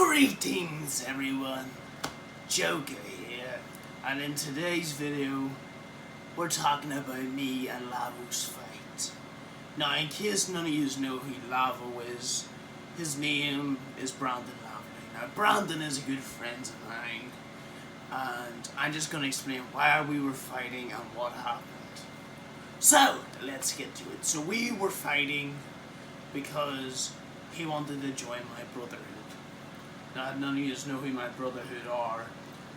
Greetings everyone, Joker here, and in today's video we're talking about me and Lavo's fight. Now in case none of you know who Lavo is, his name is Brandon Lavo. Now Brandon is a good friend of mine, and I'm just going to explain why we were fighting and what happened. So let's get to it. So we were fighting because he wanted to join my brotherhood. Now, none of you know who my brotherhood are.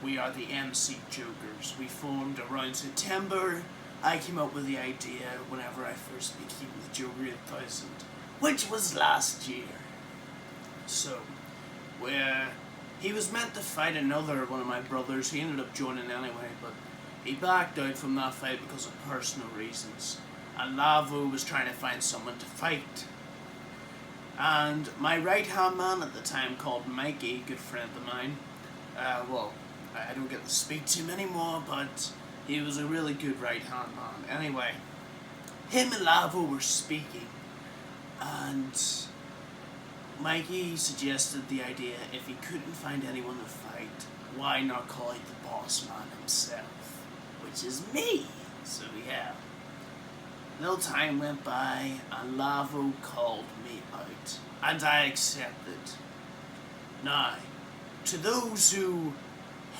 We are the MC Jokers. We formed around September. I came up with the idea whenever I first became the Joker 8000, which was last year. So, where he was meant to fight another one of my brothers. He ended up joining anyway, but he backed out from that fight because of personal reasons. And Lavo was trying to find someone to fight. And my right-hand man at the time, called Mikey, good friend of mine, well, I don't get to speak to him anymore, but he was a really good right-hand man. Anyway, him and Lavo were speaking, and Mikey suggested the idea, if he couldn't find anyone to fight, why not call it the boss man himself, which is me. So yeah. Little time went by, and Lavo called me out, and I accepted. Now, to those who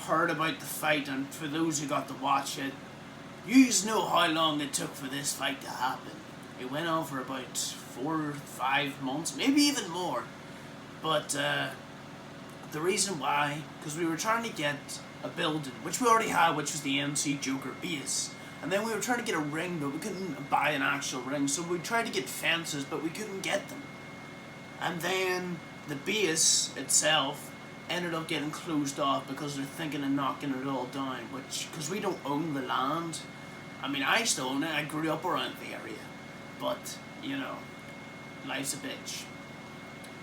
heard about the fight, and for those who got to watch it, you know how long it took for this fight to happen. It went on for about 4 or 5 months, maybe even more. But the reason why, because we were trying to get a building, which we already had, which was the MC Joker base. And then we were trying to get a ring, but we couldn't buy an actual ring, so we tried to get fences, but we couldn't get them. And then the base itself ended up getting closed off because they're thinking of knocking it all down, which, because we don't own the land. I mean, I still own it, I grew up around the area, but, you know, life's a bitch.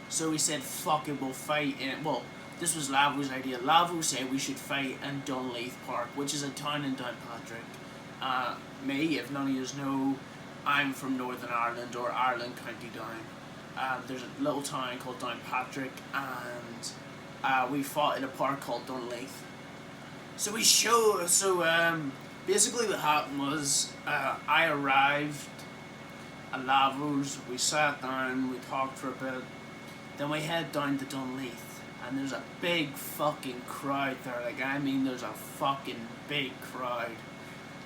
So we said, fuck it, we'll fight in it. Well, this was Lavo's idea. Lavo said we should fight in Dunleith Park, which is a town in Downpatrick. Me, if none of you know, I'm from Northern Ireland, or Ireland County Down. There's a little town called Downpatrick, and we fought in a park called Dunleith. So basically what happened was, I arrived at Lavo's, we sat down, we talked for a bit, then we head down to Dunleith, and there's a big fucking crowd there. Like, I mean, there's a fucking big crowd.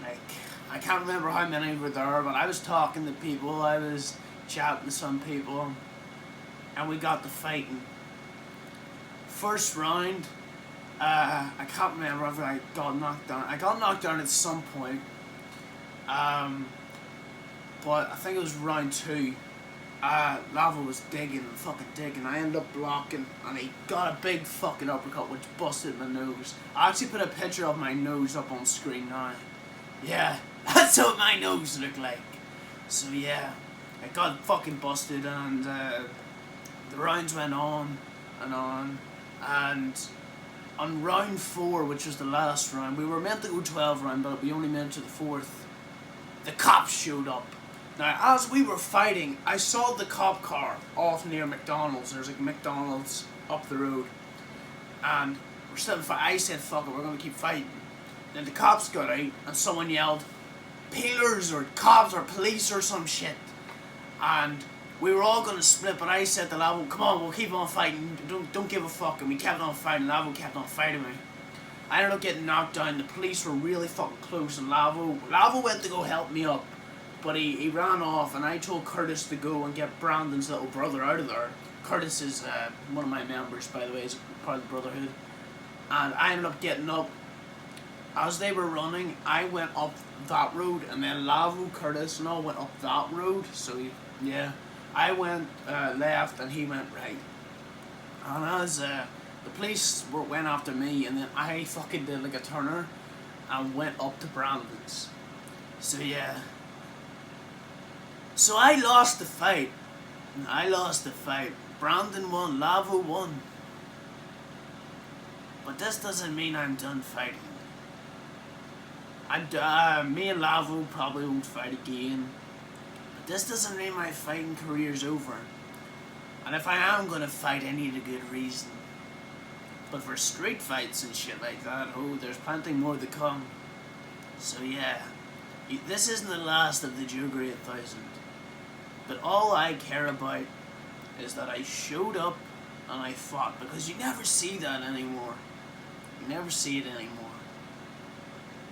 Like, I can't remember how many were there, but I was talking to people, I was chatting to some people, and we got to fighting. First round, I can't remember if I got knocked down. I got knocked down at some point, but I think it was round 2. Lavo was digging and fucking digging. I ended up blocking, and he got a big fucking uppercut which busted my nose. I actually put a picture of my nose up on screen now. Yeah, that's what my nose looked like. So yeah, I got fucking busted, and the rounds went on, and on round 4, which was the last round, we were meant to go 12 round, but we only made it to the 4th. The cops showed up. Now, as we were fighting, I saw the cop car off near McDonald's. There's like McDonald's up the road, and we're still fighting. I said, fuck it, we're gonna keep fighting. Then the cops got out, and someone yelled, peelers or cops or police or some shit. And we were all gonna split, but I said to Lavo, come on, we'll keep on fighting, don't give a fuck. And we kept on fighting. Lavo kept on fighting me. I ended up getting knocked down. The police were really fucking close, and Lavo went to go help me up, but he ran off, and I told Curtis to go and get Brandon's little brother out of there. Curtis is one of my members, by the way, is part of the Brotherhood. And I ended up getting up. As they were running, I went up that road, and then Lavo, Curtis, and all went up that road. So yeah, I went left, and he went right. And as the police went after me, and then I fucking did like a turner and went up to Brandon's. So yeah. So I lost the fight. Brandon won, Lavo won. But this doesn't mean I'm done fighting. Me and Lavo probably won't fight again. But this doesn't mean my fighting career's over. And if I am going to fight, I need a good reason. But for street fights and shit like that, oh, there's plenty more to come. So yeah, this isn't the last of the Joker 8000. But all I care about is that I showed up and I fought, because you never see that anymore. You never see it anymore.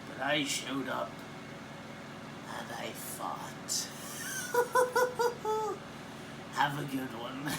But I showed up and I fought. Have a good one.